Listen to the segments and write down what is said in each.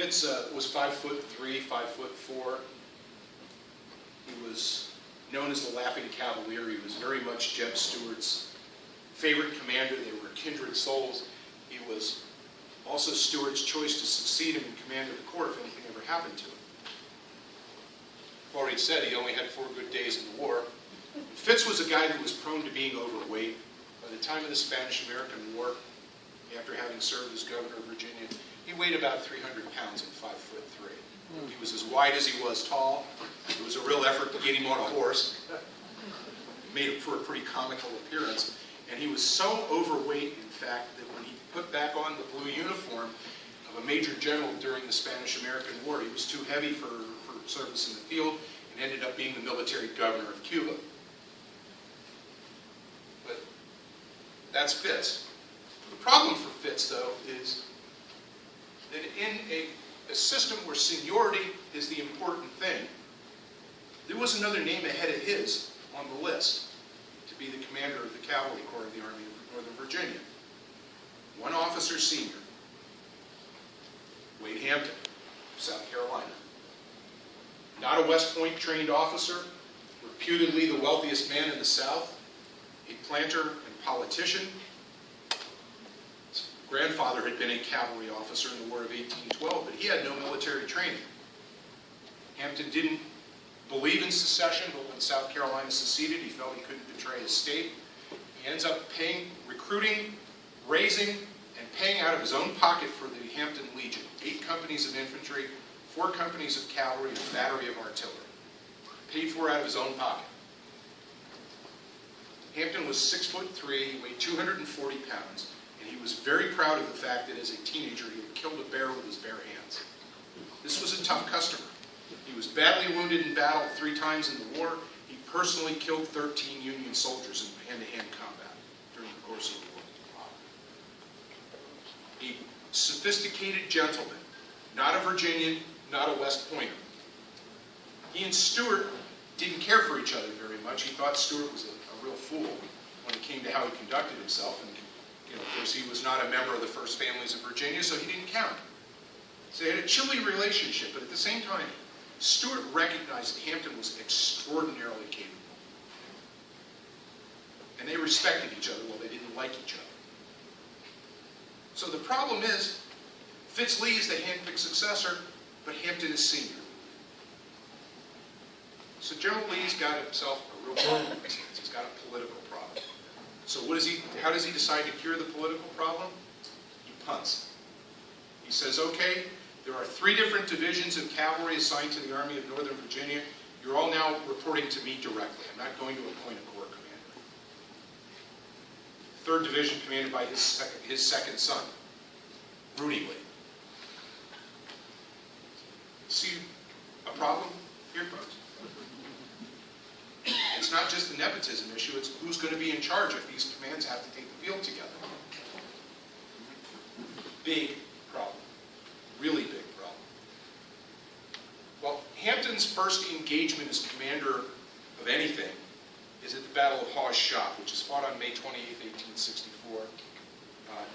Fitz was 5'3", 5'4". He was known as the Laughing Cavalier. He was very much Jeb Stuart's favorite commander. They were kindred souls. He was also Stuart's choice to succeed him in command of the corps if anything ever happened to him. I've already said he only had 4 good days in the war. Fitz was a guy who was prone to being overweight. By the time of the Spanish-American War, after having served as governor of Virginia, he weighed about 300 pounds and 5'3". He was as wide as he was tall. It was a real effort to get him on a horse. It made him for a pretty comical appearance. And he was so overweight, in fact, that when he put back on the blue uniform of a major general during the Spanish-American War, he was too heavy for service in the field and ended up being the military governor of Cuba. But that's Fitz. The problem for Fitz, though, is that in a system where seniority is the important thing, there was another name ahead of his on the list to be the commander of the Cavalry Corps of the Army of Northern Virginia. One officer senior, Wade Hampton, South Carolina. Not a West Point trained officer, reputedly the wealthiest man in the South, a planter and politician. His grandfather had been a cavalry officer in the War of 1812, but he had no military training. Hampton didn't believe in secession, but when South Carolina seceded, he felt he couldn't betray his state. He ends up recruiting, raising, and paying out of his own pocket for the Hampton Legion, 8 companies of infantry, 4 companies of cavalry, and a battery of artillery. Paid for out of his own pocket. Hampton was 6'3", he weighed 240 pounds, and he was very proud of the fact that as a teenager he had killed a bear with his bare hands. This was a tough customer. He was badly wounded in battle 3 times in the war. He personally killed 13 Union soldiers in hand-to-hand combat during the course of the war. A sophisticated gentleman, not a Virginian, not a West Pointer. He and Stuart didn't care for each other very much. He thought Stuart was a real fool when it came to how he conducted himself. And of course, he was not a member of the first families of Virginia, so he didn't count. So they had a chilly relationship, but at the same time, Stuart recognized that Hampton was extraordinarily capable. And they respected each other while they didn't like each other. So the problem is, Fitz Lee is the handpicked successor, but Hampton is senior. So General Lee's got himself a real problem. He's got a political problem. So how does he decide to cure the political problem? He punts. He says, okay, there are 3 different divisions of cavalry assigned to the Army of Northern Virginia. You're all now reporting to me directly. I'm not going to appoint a corps commander. 3rd Division commanded by his second son, Rudy Lee. See a problem here, folks? It's not just the nepotism issue, it's who's going to be in charge if these commands have to take the field together. Big problem. Really big problem. Well, Hampton's first engagement as commander of anything is at the Battle of Hawes Shop, which is fought on May 28, 1864,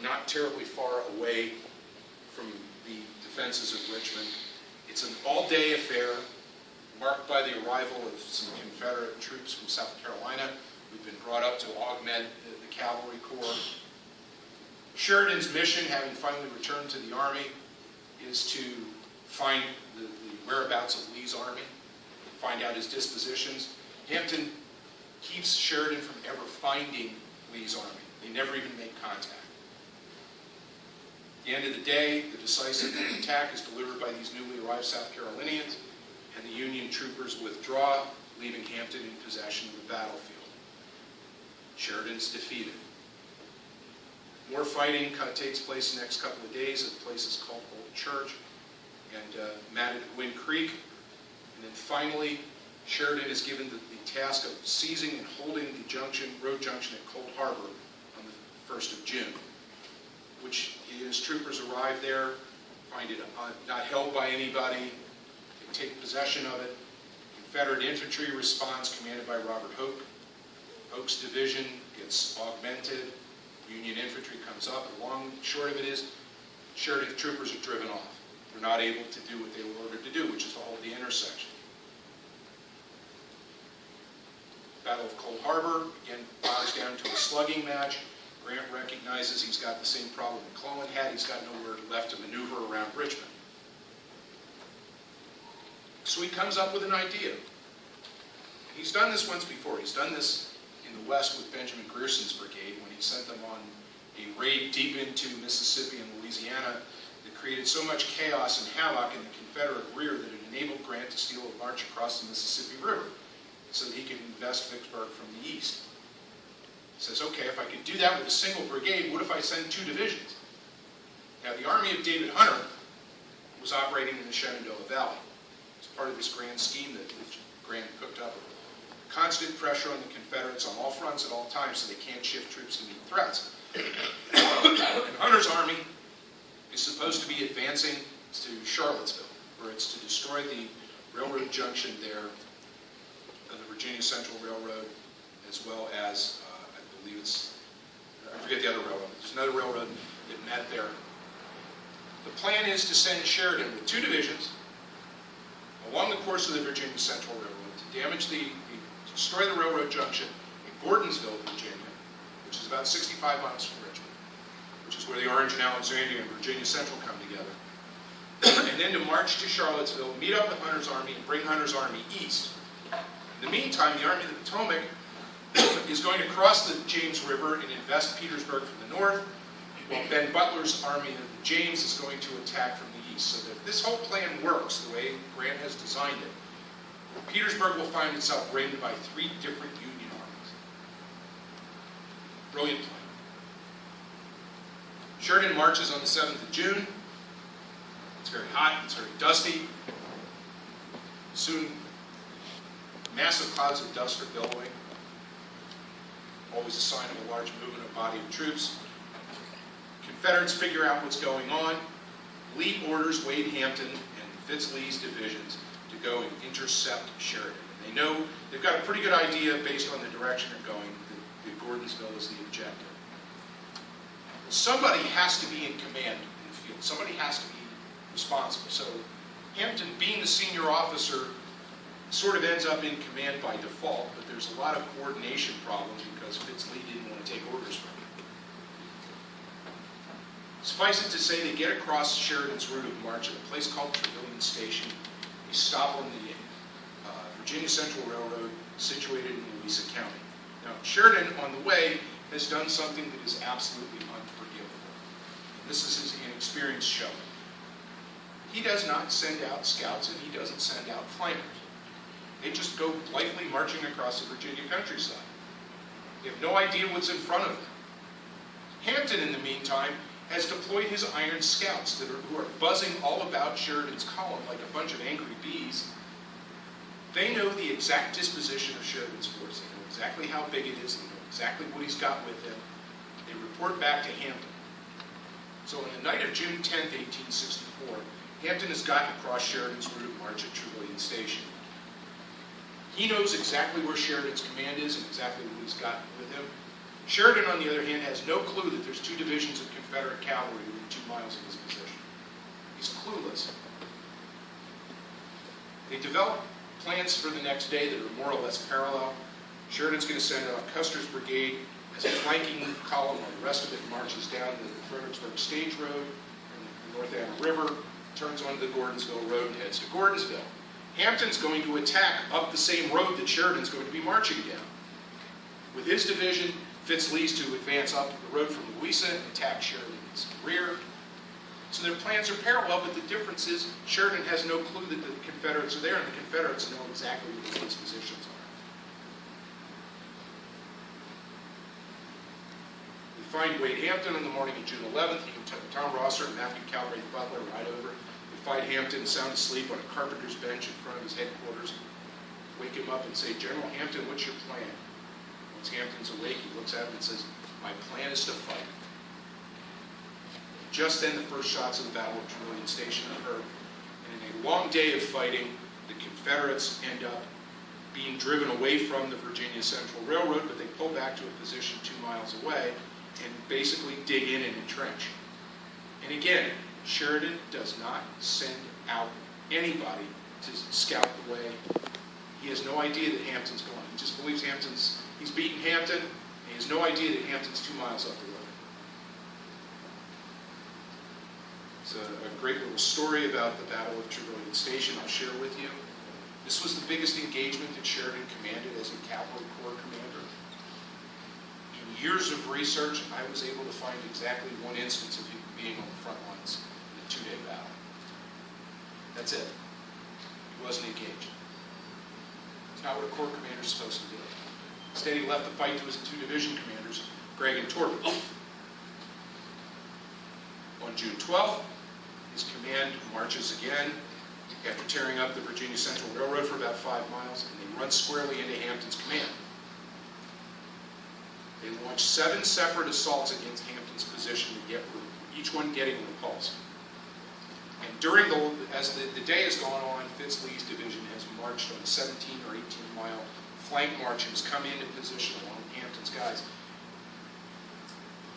not terribly far away from the defenses of Richmond. It's an all-day affair marked by the arrival of some Confederate troops from South Carolina who've been brought up to augment the cavalry corps. Sheridan's mission, having finally returned to the army, is to find the whereabouts of Lee's army, find out his dispositions. Hampton keeps Sheridan from ever finding Lee's army. They never even make contact. At the end of the day, the decisive attack is delivered by these newly arrived South Carolinians, and the Union troopers withdraw, leaving Hampton in possession of the battlefield. Sheridan's defeated. More fighting takes place the next couple of days at places called Old Church and Matted Gwin Creek. And then finally, Sheridan is given the task of seizing and holding the road junction at Cold Harbor on the 1st of June, which his troopers arrive there, find it not held by anybody, they take possession of it. Confederate infantry responds, commanded by Robert Hoke. Hoke's division gets augmented. Union infantry comes up. The long short of it is, Sheridan's troopers are driven off. They're not able to do what they were ordered to do, which is to hold the intersection. Battle of Cold Harbor, again, boils down to a slugging match. Grant recognizes he's got the same problem McClellan had. He's got nowhere left to maneuver around Richmond. So he comes up with an idea. He's done this once before. He's done this in the West with Benjamin Grierson's brigade when he sent them on a raid deep into Mississippi and Louisiana that created so much chaos and havoc in the Confederate rear that it enabled Grant to steal a march across the Mississippi River so that he could invest Vicksburg from the east. He says, okay, if I could do that with a single brigade, what if I send 2 divisions? Now, the army of David Hunter was operating in the Shenandoah Valley. It's part of this grand scheme that Grant cooked up. Constant pressure on the Confederates on all fronts at all times so they can't shift troops to meet threats. And Hunter's army is supposed to be advancing to Charlottesville, where it's to destroy the railroad junction there, the Virginia Central Railroad, as well as, I believe it's, I forget the other railroad. There's another railroad that met there. The plan is to send Sheridan with 2 divisions along the course of the Virginia Central Railroad to damage destroy the railroad junction in Gordonsville, Virginia, which is about 65 miles from Richmond, which is where the Orange and Alexandria and Virginia Central come together. And then to march to Charlottesville, meet up with Hunter's army, and bring Hunter's army east. In the meantime, the Army of the Potomac is going to cross the James River and invest Petersburg from the north, while Ben Butler's army of the James is going to attack from the east. So that if this whole plan works the way Grant has designed it, Petersburg will find itself raided by 3 different Union armies. Brilliant plan. Sheridan marches on the 7th of June. It's very hot, it's very dusty. Soon, massive clouds of dust are billowing. Always a sign of a large movement of body of troops. Confederates figure out what's going on. Lee orders Wade Hampton and Fitz Lee's divisions to go and intercept Sheridan. And they know, they've got a pretty good idea based on the direction they're going, that Gordonsville is the objective. Somebody has to be in command in the field. Somebody has to be responsible. So Hampton, being the senior officer, sort of ends up in command by default, but there's a lot of coordination problems because Fitz Lee didn't want to take orders from him. Suffice it to say, they get across Sheridan's route of march at a place called Trevilian Station. They stop on the Virginia Central Railroad situated in Louisa County. Now, Sheridan, on the way, has done something that is absolutely unforgivable. And this is his inexperience showing. He does not send out scouts and he doesn't send out flankers. They just go blithely marching across the Virginia countryside. They have no idea what's in front of them. Hampton, in the meantime, has deployed his iron scouts who are buzzing all about Sheridan's column like a bunch of angry bees. They know the exact disposition of Sheridan's force. They know exactly how big it is. They know exactly what he's got with him. They report back to Hampton. So on the night of June 10th, 1864, Hampton has gotten across Sheridan's route of march at Trevilian Station. He knows exactly where Sheridan's command is and exactly what he's got with him. Sheridan, on the other hand, has no clue that there's 2 divisions of Confederate cavalry within 2 miles of his position. He's clueless. They develop plans for the next day that are more or less parallel. Sheridan's going to send out Custer's brigade as a flanking column, while the rest of it marches down the Fredericksburg Stage Road and the North Anna River, turns onto the Gordonsville Road and heads to Gordonsville. Hampton's going to attack up the same road that Sheridan's going to be marching down. With his division, Fitz Lee's to advance up the road from Louisa and attack Sheridan's rear. So their plans are parallel, but the difference is Sheridan has no clue that the Confederates are there, and the Confederates know exactly what his dispositions are. We find Wade Hampton on the morning of June 11th. He and Tom Rosser and Matthew Calvary the Butler ride over. They find Hampton sound asleep on a carpenter's bench in front of his headquarters. Wake him up and say, "General Hampton, what's your plan?" Once Hampton's awake, he looks at him and says, "My plan is to fight." Just then, the first shots of the Battle of Jubilee Station are heard. And in a long day of fighting, the Confederates end up being driven away from the Virginia Central Railroad, but they pull back to a position 2 miles away and basically dig in and entrench. And again, Sheridan does not send out anybody to scout the way. He has no idea that Hampton's going. He just believes he's beaten Hampton, and he has no idea that Hampton's 2 miles up the road. It's a great little story about the Battle of Jubilee Station I'll share with you. This was the biggest engagement that Sheridan commanded as a cavalry corps commander. In years of research, I was able to find exactly one instance of him being on the front lines in a 2-day battle. That's it. He wasn't engaged. It's not what a corps commander is supposed to do. Instead, he left the fight to his 2 division commanders, Gregg and Torben. On June 12th, his command marches again after tearing up the Virginia Central Railroad for about 5 miles, and they run squarely into Hampton's command. They launch 7 separate assaults against Hampton's position, each one getting repulsed. And as the day has gone on, Fitz Lee's division has marched on a 17 or 18-mile flank march and has come into position along with Hampton's guys.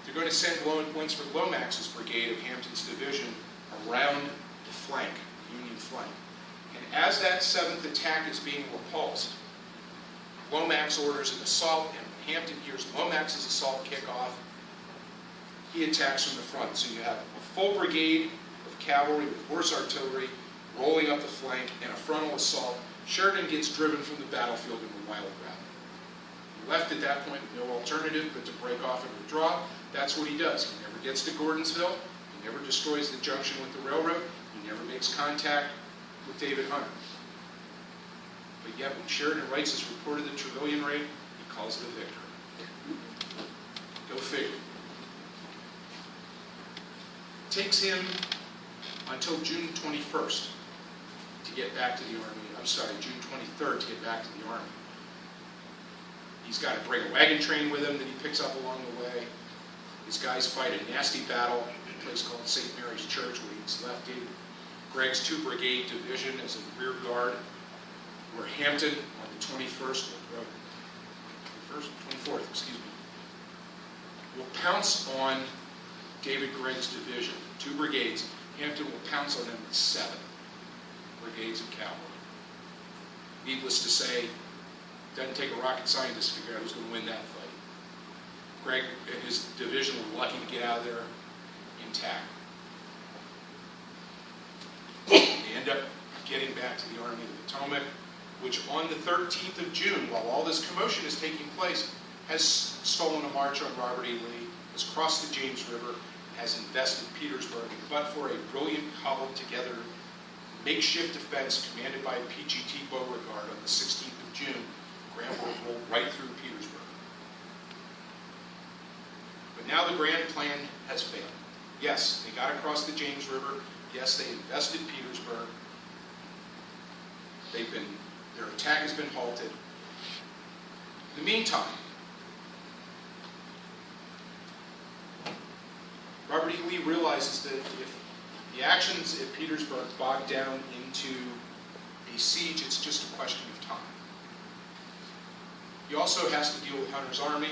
They're going to send Winsford Lomax's brigade of Hampton's division around the flank, Union flank. And as that 7th attack is being repulsed, Lomax orders an assault, and Hampton hears Lomax's assault kick off. He attacks from the front. So you have a full brigade of cavalry with horse artillery rolling up the flank and a frontal assault. Sheridan gets driven from the battlefield in a wild rout. He left at that point with no alternative but to break off and withdraw. That's what he does. He never gets to Gordonsville. He never destroys the junction with the railroad. He never makes contact with David Hunter. But yet, when Sheridan writes his report of the Trevilian raid, he calls it a victory. Go figure. It takes him until June 21st to get back to the Army. I'm sorry, June 23rd to get back to the Army. He's got to bring a wagon train with him that he picks up along the way. His guys fight a nasty battle in a place called St. Mary's Church, where he's left David Gregg's 2 Brigade Division as a rear guard, where Hampton on the 24th, will pounce on David Gregg's division, 2 brigades. Hampton will pounce on them with 7 brigades of cavalry. Needless to say, it doesn't take a rocket scientist to figure out who's going to win that fight. Gregg and his division were lucky to get out of there intact. They end up getting back to the Army of the Potomac, which on the 13th of June, while all this commotion is taking place, has stolen a march on Robert E. Lee, has crossed the James River, has invested Petersburg, but for a brilliant, cobbled together makeshift defense commanded by PGT Beauregard on the 16th of June, Grant will roll right through Petersburg. But now the grand plan has failed. Yes, they got across the James River. Yes, they invested Petersburg. Their attack has been halted. In the meantime, Robert E. Lee realizes that if the actions at Petersburg bog down into a siege, it's just a question of time. He also has to deal with Hunter's army.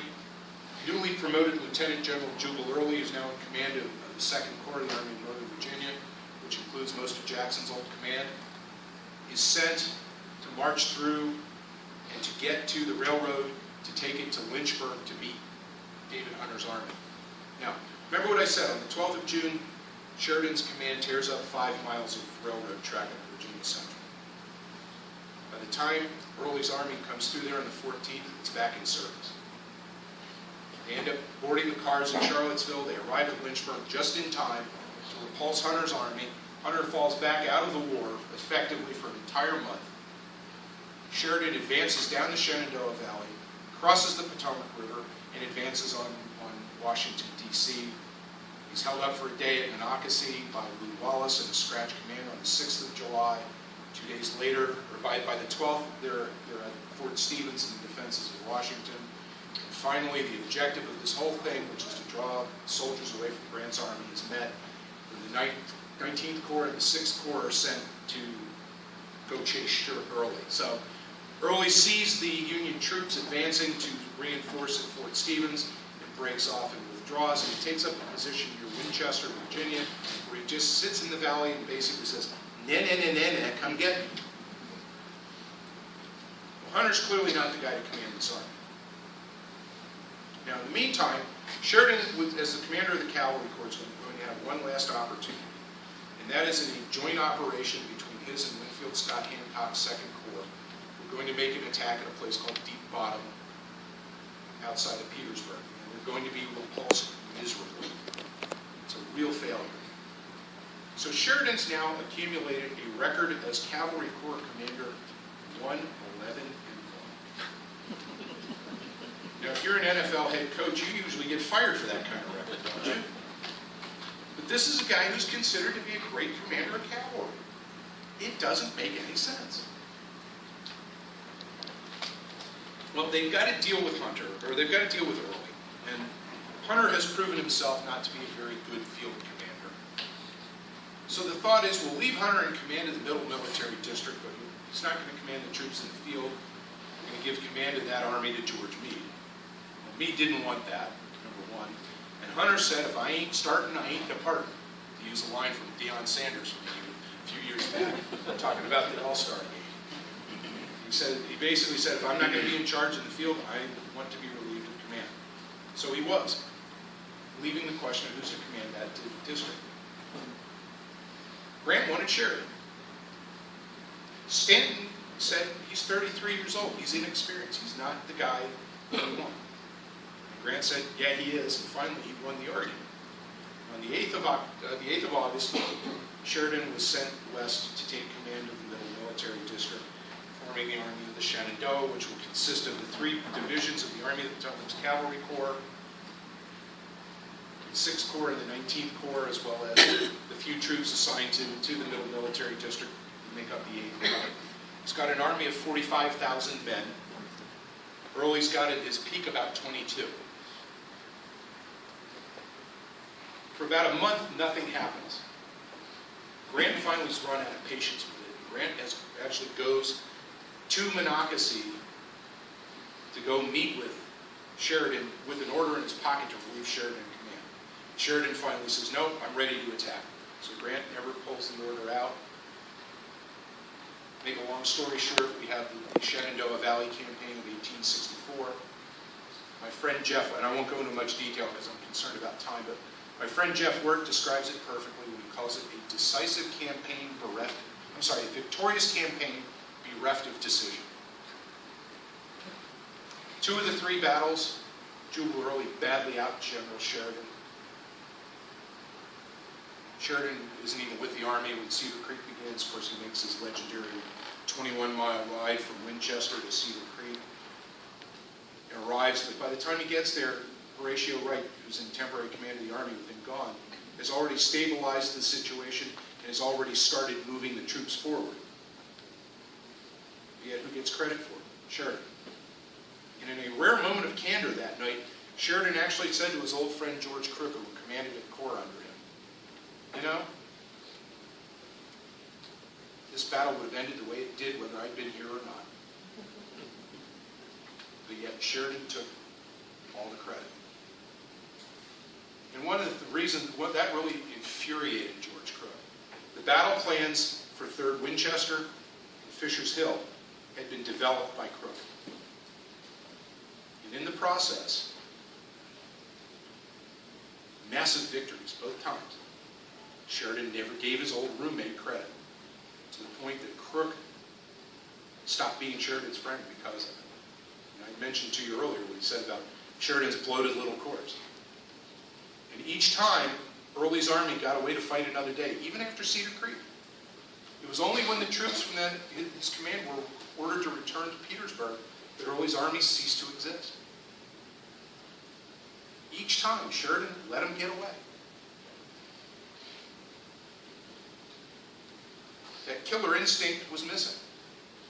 Newly promoted Lieutenant General Jubal Early is now in command of the 2nd Corps of the Army of Northern Virginia, which includes most of Jackson's old command, is sent to march through and to get to the railroad to take it to Lynchburg to meet David Hunter's army. Now, remember what I said, on the 12th of June, Sheridan's command tears up 5 miles of railroad track in Virginia Central. By the time Early's army comes through there on the 14th, it's back in service. They end up boarding the cars in Charlottesville. They arrive at Lynchburg just in time to repulse Hunter's army. Hunter falls back out of the war effectively for an entire month. Sheridan advances down the Shenandoah Valley, crosses the Potomac River, and advances on Washington, D.C. He's held up for a day at Monocacy by Lew Wallace and a scratch command on the 6th of July. 2 days later, or by the 12th, they're at Fort Stevens in the defenses of Washington. And finally, the objective of this whole thing, which is to draw soldiers away from Grant's army, is met. The 19th Corps and the 6th Corps are sent to go chase Early. So Early sees the Union troops advancing to reinforce at Fort Stevens and breaks off and withdraws and he takes up a position near Winchester, Virginia, where he just sits in the valley and basically says, nah, come get me. Well, Hunter's clearly not the guy to command this army. Now, in the meantime, Sheridan, as the commander of the cavalry corps, is going to have one last opportunity, and that is in a joint operation between his and Winfield Scott Hancock's 2nd Corps. We're going to make an attack at a place called Deep Bottom, outside of Petersburg, and we're going to be repulsed miserably. It's a real failure. So Sheridan's now accumulated a record as Cavalry Corps Commander 111-1. Now, if you're an NFL head coach, you usually get fired for that kind of record, don't you? But this is a guy who's considered to be a great commander of cavalry. It doesn't make any sense. Well, they've got to deal with Hunter, or they've got to deal with Early. And Hunter has proven himself not to be a very good field commander. So the thought is, we'll leave Hunter in command of the Middle Military District, but he's not going to command the troops in the field. We're going to give command of that army to George Meade. Well, Meade didn't want that, number one. And Hunter said, if I ain't starting, I ain't departing. To use a line from Deion Sanders from a few years back, talking about the All-Star game. He basically said, if I'm not going to be in charge in the field, I want to be relieved of command. So he was, leaving the question of who's to command that district. Grant wanted Sheridan. Stanton said he's 33 years old. He's inexperienced. He's not the guy he wanted. And Grant said, yeah, he is. And finally, he won the argument. On the 8th of August, Sheridan was sent west to take command of the Middle Military District, forming the Army of the Shenandoah, which will consist of the 3 divisions of the Army of the Potomac's Cavalry Corps, the 6th Corps and the 19th Corps, as well as the few troops assigned to the Middle Military District to make up the 8th Corps. He's got an army of 45,000 men. Early's got at his peak about 22. For about a month, nothing happens. Grant finally has run out of patience with it. Grant actually goes to Monocacy to go meet with Sheridan with an order in his pocket to relieve Sheridan in command. Sheridan finally says, no, I'm ready to attack. So Grant never pulls the order out. Make a long story short, we have the Shenandoah Valley Campaign of 1864. My friend Jeff, and I won't go into much detail because I'm concerned about time, but my friend Jeff Wirt describes it perfectly when he calls it a decisive campaign bereft, a victorious campaign bereft of decision. 2 of the 3 battles, Jubilee badly out General Sheridan. Sheridan isn't even with the army when Cedar Creek begins. Of course, he makes his legendary 21-mile ride from Winchester to Cedar Creek. And arrives, but by the time he gets there, Horatio Wright, who's in temporary command of the army with him gone, has already stabilized the situation and has already started moving the troops forward. Yet who gets credit for it? Sheridan. And in a rare moment of candor that night, Sheridan actually said to his old friend George Crook, who commanded a corps under him, you know, this battle would have ended the way it did whether I'd been here or not. But yet Sheridan took all the credit. And one of the reasons, that really infuriated George Crook. The battle plans for 3rd Winchester and Fisher's Hill had been developed by Crook. And in the process, massive victories both times. Sheridan never gave his old roommate credit, to the point that Crook stopped being Sheridan's friend because of it. And I mentioned to you earlier what he said about Sheridan's bloated little corps. And each time, Early's army got away to fight another day, even after Cedar Creek. It was only when the troops from his command were ordered to return to Petersburg that Early's army ceased to exist. Each time, Sheridan let him get away. That killer instinct was missing.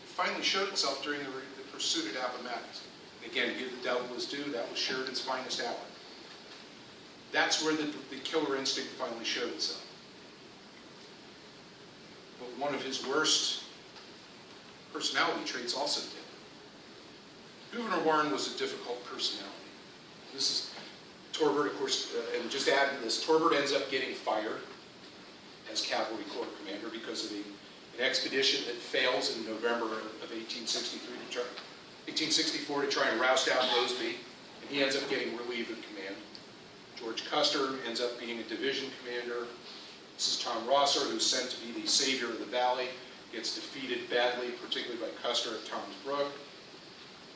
It finally showed itself during the pursuit at Appomattox. Again, give the devil his due, that was Sheridan's finest hour. That's where the killer instinct finally showed itself. But one of his worst personality traits also did. Gouverneur Warren was a difficult personality. This is Torbert, of course, and just adding this, Torbert ends up getting fired as Cavalry Corps commander because of an expedition that fails in November of 1864 to try and roust out Mosby, and he ends up getting relieved of command. George Custer ends up being a division commander. This is Tom Rosser, who's sent to be the savior of the valley, gets defeated badly, particularly by Custer at Tom's Brook.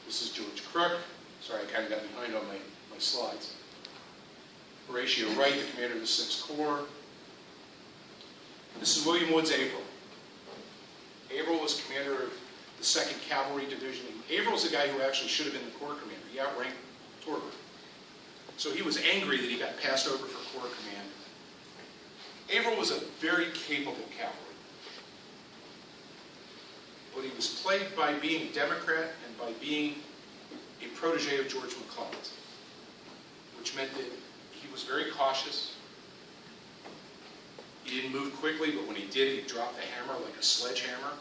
This is George Crook. Sorry, I kind of got behind on my slides. Horatio Wright, the commander of the 6th Corps. This is William Woods Averill. Averill was commander of the 2nd Cavalry Division. Averill's the guy who actually should have been the Corps commander. He outranked Torbert. So he was angry that he got passed over for Corps command. Averill was a very capable cavalry. But he was plagued by being a Democrat and by being a protege of George McClellan's, which meant that he was very cautious. He didn't move quickly, but when he did, he dropped the hammer like a sledgehammer.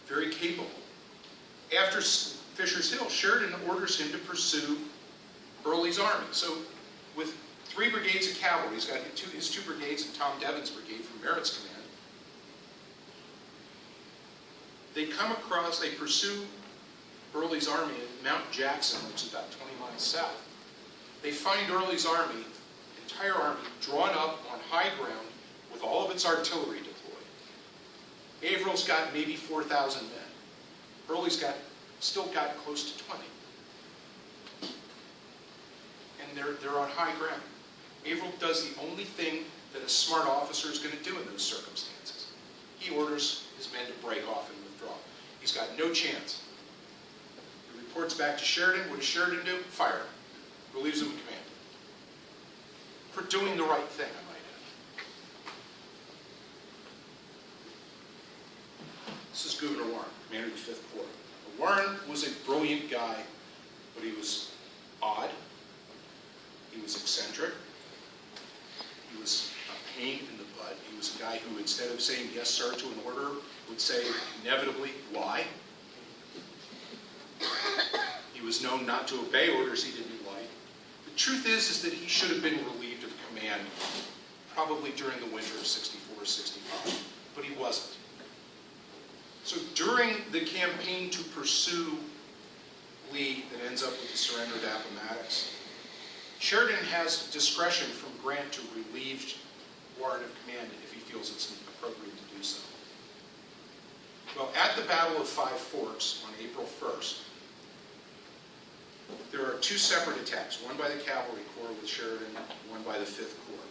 Very capable. After Fisher's Hill, Sheridan orders him to pursue Early's army. So with 3 brigades of cavalry, he's got his 2 brigades and Tom Devon's brigade from Merritt's command. They come across, they pursue Early's army at Mount Jackson, which is about 20 miles south. They find Early's army, entire army, drawn up on high ground with all of its artillery deployed. Averill's got maybe 4,000 men. Early's still got close to 20. And they're on high ground. Averill does the only thing that a smart officer is going to do in those circumstances. He orders his men to break off and withdraw. He's got no chance. He reports back to Sheridan. What does Sheridan do? Fire him. Relieves him of command. For doing the right thing, I might add. This is Gouverneur Warren, commander of the 5th Corps. Warren was a brilliant guy, but he was odd. He was eccentric. He was a pain in the butt. He was a guy who, instead of saying yes, sir, to an order, would say inevitably, why? He was known not to obey orders he didn't like. The truth is that he should have been relieved of command probably during the winter of 64, 65, but he wasn't. So during the campaign to pursue Lee that ends up with the surrender of Appomattox, Sheridan has discretion from Grant to relieve Warren of command if he feels it's appropriate to do so. Well, at the Battle of Five Forks on April 1st, there are 2 separate attacks, one by the Cavalry Corps with Sheridan, one by the 5th Corps.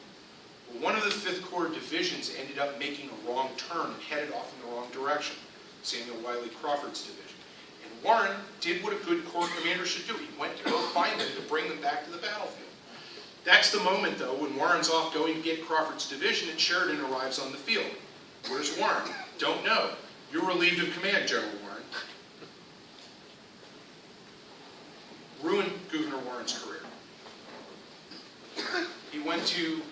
Well, one of the 5th Corps divisions ended up making a wrong turn and headed off in the wrong direction, Samuel Wiley Crawford's division. And Warren did what a good Corps commander should do. He went to go find them to bring them back to the battlefield. That's the moment, though, when Warren's off going to get Crawford's division and Sheridan arrives on the field. Where's Warren? Don't know. You're relieved of command, General Warren. Ruined Gouverneur Warren's career. He went to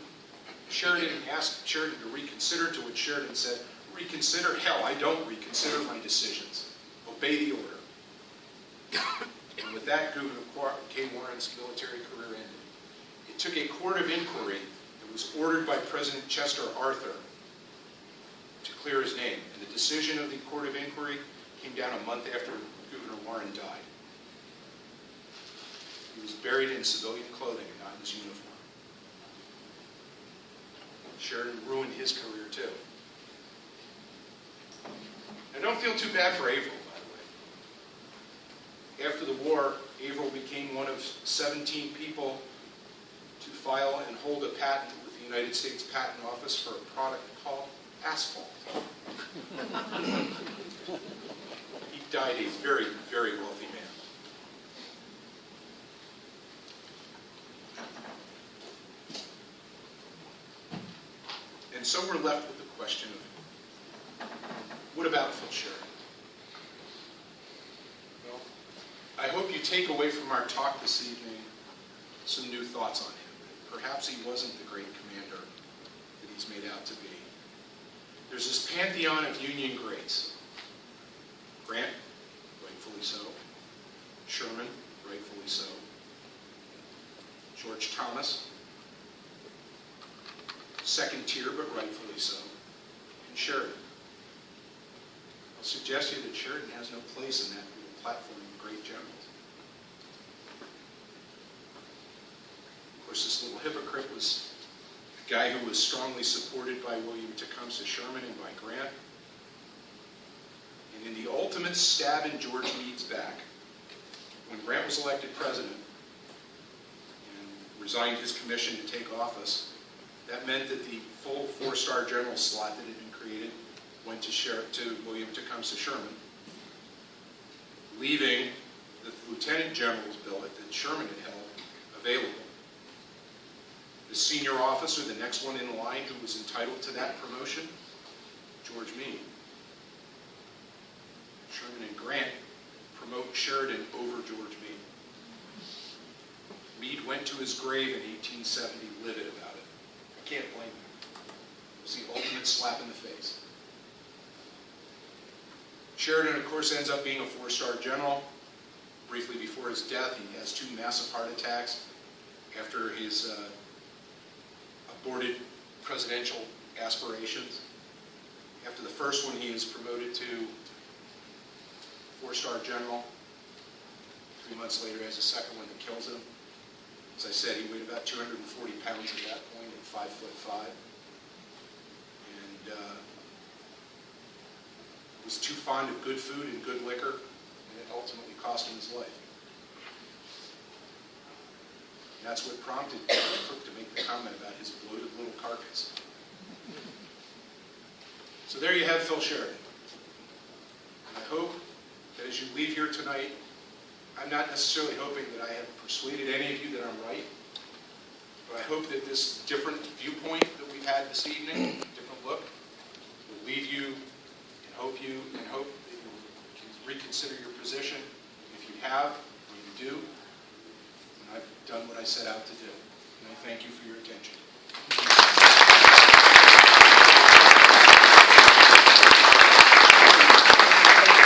Sheridan and asked Sheridan to reconsider, to which Sheridan said, reconsider? Hell, I don't reconsider my decisions. Obey the order. And with that, Gouverneur K. Warren's military career ended. It took a court of inquiry that was ordered by President Chester Arthur to clear his name. And the decision of the court of inquiry came down a month after Gouverneur Warren died. He was buried in civilian clothing and not in his uniform. Sheridan ruined his career too. Now don't feel too bad for Averill, by the way. After the war, Averill became one of 17 people to file and hold a patent with the United States Patent Office for a product called asphalt. He died a very, very wealthy man. And so we're left with the question of, what about Phil Sheridan? Well, I hope you take away from our talk this evening some new thoughts on him. Perhaps he wasn't the great commander that he's made out to be. There's this pantheon of Union greats. Grant, rightfully so. Sherman, rightfully so. second tier, but rightfully so, and Sheridan. I'll suggest to you that Sheridan has no place in that little platform of great generals. Of course, this little hypocrite was a guy who was strongly supported by William Tecumseh Sherman and by Grant. And in the ultimate stab in George Meade's back, when Grant was elected president and resigned his commission to take office, that meant that the full 4-star general slot that had been created went to William Tecumseh Sherman, leaving the lieutenant general's billet that Sherman had held available. The senior officer, the next one in line who was entitled to that promotion, George Meade. Sherman and Grant promote Sheridan over George Meade. Meade went to his grave in 1870 livid about it. I can't blame him. It was the ultimate slap in the face. Sheridan, of course, ends up being a 4-star general. Briefly before his death, he has 2 massive heart attacks after his aborted presidential aspirations. After the first one, he is promoted to 4-star general. 3 months later, he has a second one that kills him. As I said, he weighed about 240 pounds at that point, at 5'5". And was too fond of good food and good liquor, and it ultimately cost him his life. And that's what prompted Cook to make the comment about his bloated little carcass. So there you have Phil Sheridan. And I hope that as you leave here tonight, I'm not necessarily hoping that I have persuaded any of you that I'm right, but I hope that this different viewpoint that we've had this evening, different look, will leave you and hope that you can reconsider your position. If you have, or you do, then I've done what I set out to do. And I thank you for your attention.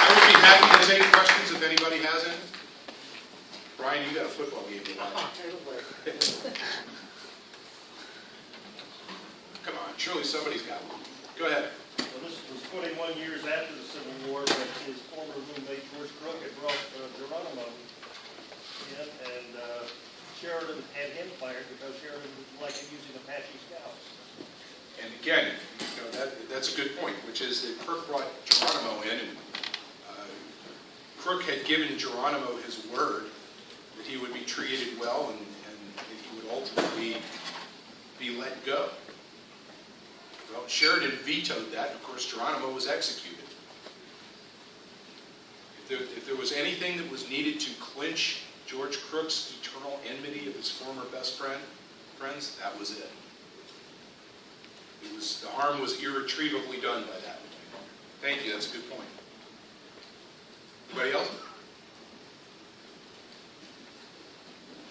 I would be happy to take questions if anybody has any. Brian, you got a football game to watch. Come on, surely somebody's got one. Go ahead. Well, this was 21 years after the Civil War when his former roommate George Crook had brought Geronimo in, and Sheridan had him fired because Sheridan liked using Apache Scouts. And again, that's a good point, which is that Crook brought Geronimo in, and Crook had given Geronimo his word that he would be treated well and that he would ultimately be let go. Well, Sheridan vetoed that, and of course Geronimo was executed. If there was anything that was needed to clinch George Crook's eternal enmity of his former best friends, that was it. The harm was irretrievably done by that. Thank you, that's a good point. Anybody else?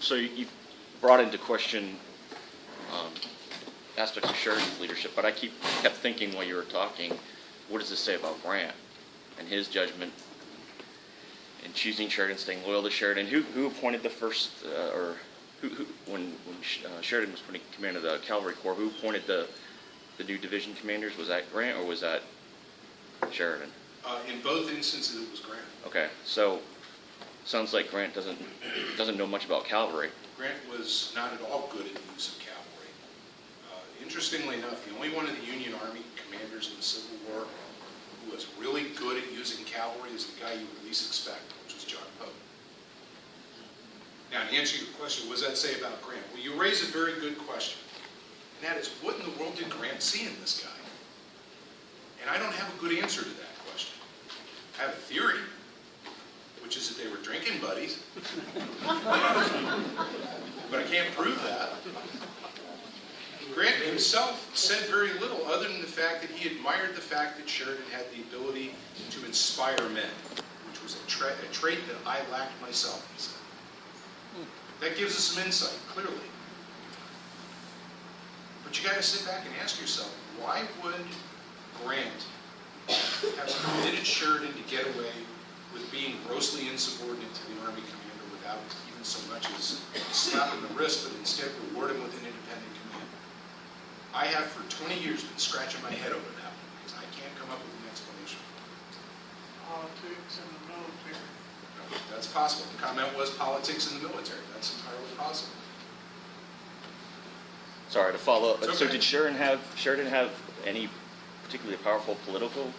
So you brought into question aspects of Sheridan's leadership, but I kept thinking while you were talking, what does this say about Grant and his judgment in choosing Sheridan, staying loyal to Sheridan? Who appointed the first, when Sheridan was putting command of the Cavalry Corps, who appointed the new division commanders? Was that Grant or was that Sheridan? In both instances, it was Grant. Okay, so sounds like Grant doesn't know much about cavalry. Grant was not at all good at the use of cavalry. Interestingly enough, the only one of the Union Army commanders in the Civil War who was really good at using cavalry is the guy you would least expect, which was John Pope. Now, to answer your question, what does that say about Grant? Well, you raise a very good question. And that is, what in the world did Grant see in this guy? And I don't have a good answer to that question. I have a theory, which is that they were drinking buddies. But I can't prove that. Grant himself said very little other than the fact that he admired the fact that Sheridan had the ability to inspire men, which was a trait that I lacked myself, he said. That gives us some insight, clearly. But you got to sit back and ask yourself, why would Grant have permitted Sheridan to get away with being grossly insubordinate to the Army commander without even so much as a slap in the wrist, but instead reward him with an independent command? I have for 20 years been scratching my head over that one because I can't come up with an explanation. Politics in the military. That's possible. The comment was politics in the military. That's entirely possible. Sorry to follow up, but It's so okay. did Sheridan have any particularly powerful political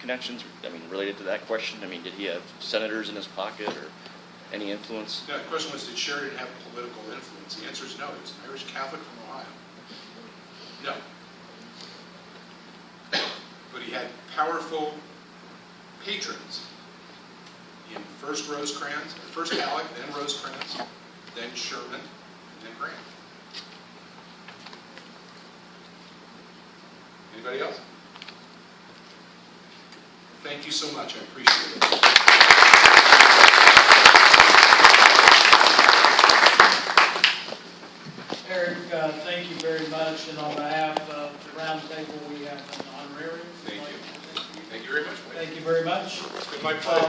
connections? I mean, related to that question? I mean, did he have senators in his pocket or any influence? No, the question was, did Sheridan have political influence? The answer is no. He was an Irish Catholic from Ohio. No. But he had powerful patrons in first Rosecrans, first Halleck, then Rosecrans, then Sherman, and then Grant. Anybody else? Thank you so much. I appreciate it. Eric, thank you very much, and on behalf of the roundtable, we have an honorarium. Thank you. Thank you very much, Mike. Thank you very much. It's been my pleasure.